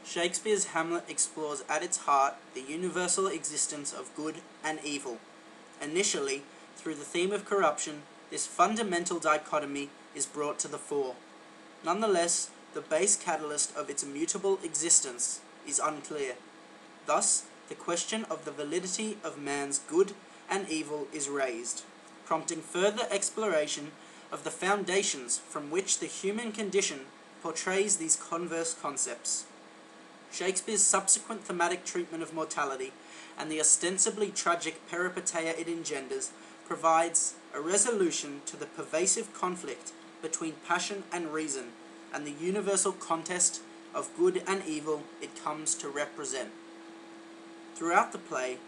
Shakespeare's Hamlet explores at its heart the universal existence of good and evil. Initially, through the theme of corruption, this fundamental dichotomy is brought to the fore. Nonetheless, the base catalyst of its immutable existence is unclear. Thus, the question of the validity of man's good and evil is raised, prompting further exploration of the foundations from which the human condition portrays these converse concepts. Shakespeare's subsequent thematic treatment of mortality and the ostensibly tragic peripeteia it engenders provides a resolution to the pervasive conflict between passion and reason and the universal contest of good and evil it comes to represent. Throughout the play,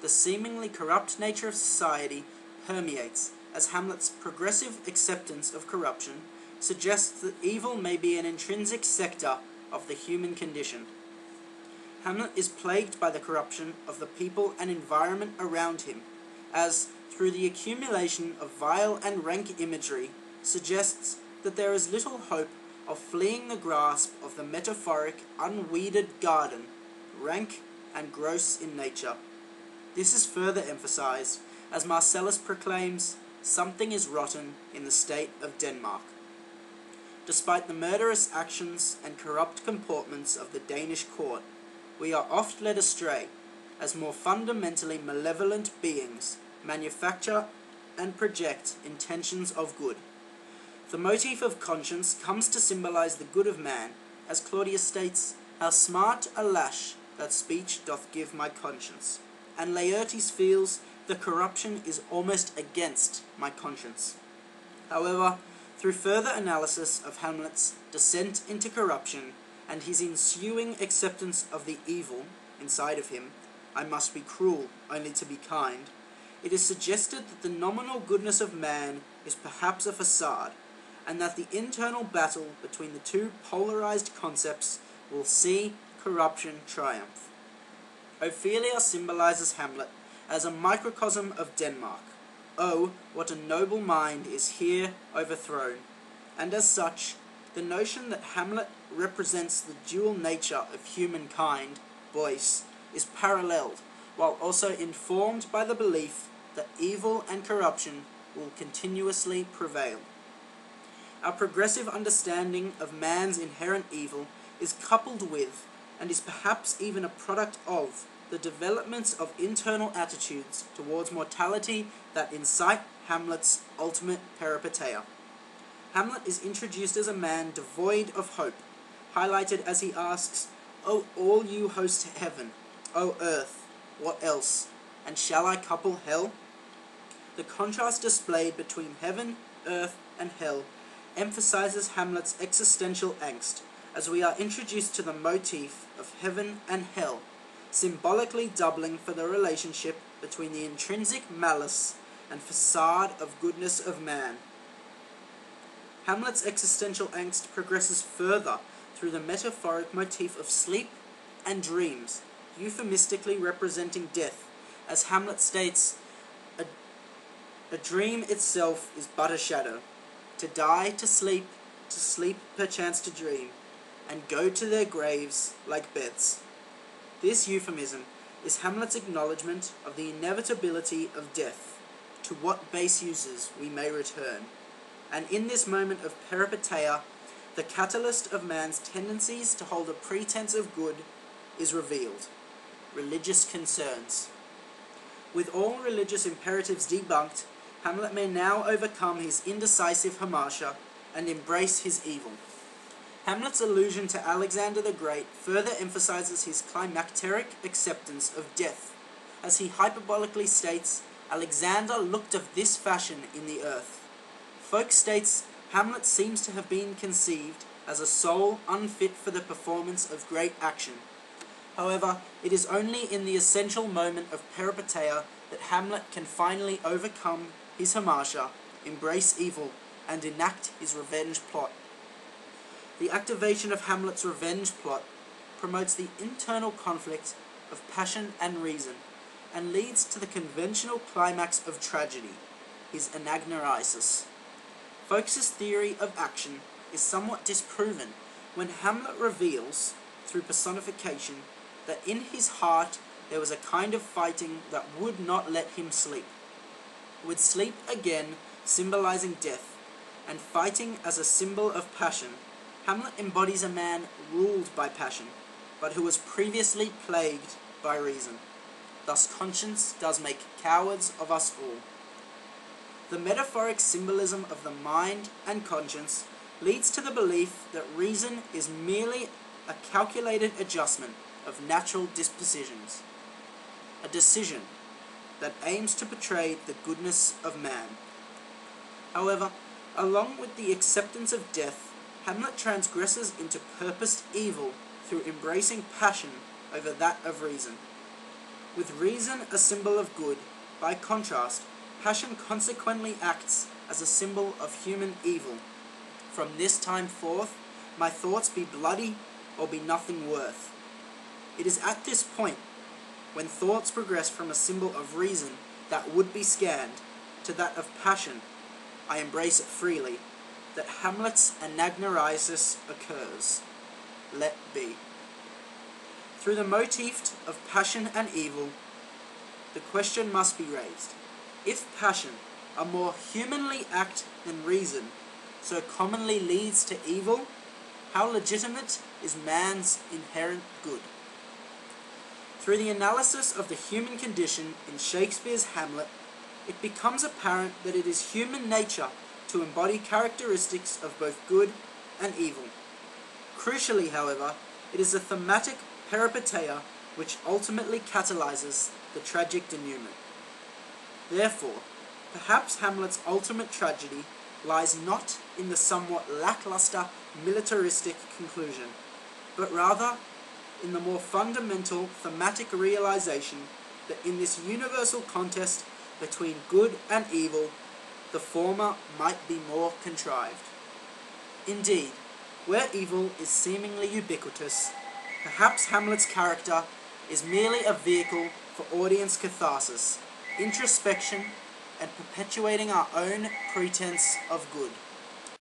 the seemingly corrupt nature of society permeates, as Hamlet's progressive acceptance of corruption suggests that evil may be an intrinsic sector of the human condition. Hamlet is plagued by the corruption of the people and environment around him, as, through the accumulation of vile and rank imagery, suggests that there is little hope of fleeing the grasp of the metaphoric, unweeded garden, rank and gross in nature. This is further emphasized, as Marcellus proclaims, "Something is rotten in the state of Denmark." Despite the murderous actions and corrupt comportments of the Danish court, we are oft led astray, as more fundamentally malevolent beings manufacture and project intentions of good. The motif of conscience comes to symbolize the good of man, as Claudius states, "How smart a lash that speech doth give my conscience," and Laertes feels, "The corruption is almost against my conscience." However, through further analysis of Hamlet's descent into corruption and his ensuing acceptance of the evil inside of him, "I must be cruel only to be kind," it is suggested that the nominal goodness of man is perhaps a facade, and that the internal battle between the two polarized concepts will see corruption triumph. Ophelia symbolizes Hamlet as a microcosm of Denmark. Oh, what a noble mind is here overthrown! And as such, the notion that Hamlet represents the dual nature of humankind, Boyce, is paralleled, while also informed by the belief that evil and corruption will continuously prevail. Our progressive understanding of man's inherent evil is coupled with, and is perhaps even a product of, the developments of internal attitudes towards mortality that incite Hamlet's ultimate peripeteia. Hamlet is introduced as a man devoid of hope, highlighted as he asks, "O all you host heaven, O earth, what else? And shall I couple hell?" The contrast displayed between heaven, earth, and hell emphasizes Hamlet's existential angst, as we are introduced to the motif of heaven and hell, symbolically doubling for the relationship between the intrinsic malice and facade of goodness of man. Hamlet's existential angst progresses further through the metaphoric motif of sleep and dreams, euphemistically representing death, as Hamlet states, a dream itself is but a shadow. To die, to sleep perchance to dream, and go to their graves like beds. This euphemism is Hamlet's acknowledgement of the inevitability of death, to what base uses we may return, and in this moment of peripeteia, the catalyst of man's tendencies to hold a pretense of good is revealed: religious concerns. With all religious imperatives debunked, Hamlet may now overcome his indecisive hamartia and embrace his evil. Hamlet's allusion to Alexander the Great further emphasizes his climacteric acceptance of death, as he hyperbolically states, "Alexander looked of this fashion in the earth." Folk states Hamlet seems to have been conceived as a soul unfit for the performance of great action. However, it is only in the essential moment of peripeteia that Hamlet can finally overcome his hamartia, embrace evil, and enact his revenge plot. The activation of Hamlet's revenge plot promotes the internal conflict of passion and reason, and leads to the conventional climax of tragedy, his anagnorisis. Folks' theory of action is somewhat disproven when Hamlet reveals, through personification, that in his heart there was a kind of fighting that would not let him sleep. With sleep again symbolizing death, and fighting as a symbol of passion, Hamlet embodies a man ruled by passion, but who was previously plagued by reason. Thus conscience does make cowards of us all. The metaphoric symbolism of the mind and conscience leads to the belief that reason is merely a calculated adjustment of natural dispositions, a decision that aims to portray the goodness of man. However, along with the acceptance of death, Hamlet transgresses into purposed evil through embracing passion over that of reason. With reason a symbol of good, by contrast, passion consequently acts as a symbol of human evil. From this time forth, my thoughts be bloody or be nothing worth. It is at this point, when thoughts progress from a symbol of reason that would be scanned to that of passion, I embrace it freely, that Hamlet's anagnorisis occurs. Let be. Through the motif of passion and evil, the question must be raised. If passion, a more humanly act than reason, so commonly leads to evil, how legitimate is man's inherent good? Through the analysis of the human condition in Shakespeare's Hamlet, it becomes apparent that it is human nature to embody characteristics of both good and evil. Crucially, however, it is a thematic peripeteia which ultimately catalyzes the tragic denouement. Therefore, perhaps Hamlet's ultimate tragedy lies not in the somewhat lackluster militaristic conclusion, but rather in the more fundamental thematic realization that in this universal contest between good and evil, the former might be more contrived. Indeed, where evil is seemingly ubiquitous, perhaps Hamlet's character is merely a vehicle for audience catharsis, introspection, and perpetuating our own pretense of good.